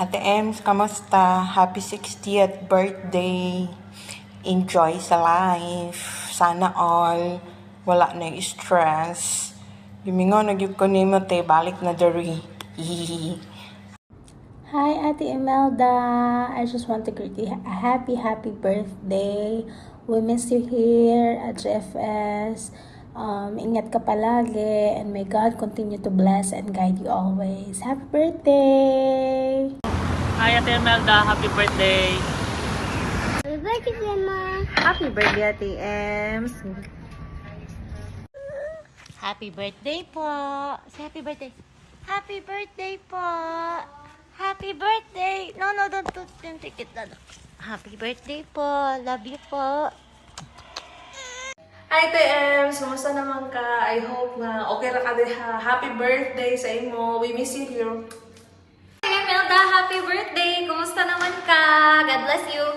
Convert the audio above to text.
Ate Ems, kamusta? Happy 60th birthday. Enjoy sa life. Sana all. Wala na yung stress. Yumingo, nagyug ko nimo te. Balik na dari. Hihihi. Hi, Ate Imelda. I just want to greet you a happy birthday. We miss you here at GFS. Ingat ka palagi and may God continue to bless and guide you always. Happy birthday! Hi Ate Imelda, happy birthday! Happy birthday, Grandma. Happy birthday, Ate Ems. Happy birthday po. Say happy birthday. Happy birthday po. Happy birthday. No, don't take it. Happy birthday po. Love you po. Hi, Ate Ems. Kumusta naman ka? I hope na okay ra ka diha. Happy birthday sa imo. We miss you here. Hi, Imelda. Happy birthday! Kumusta naman ka? God bless you!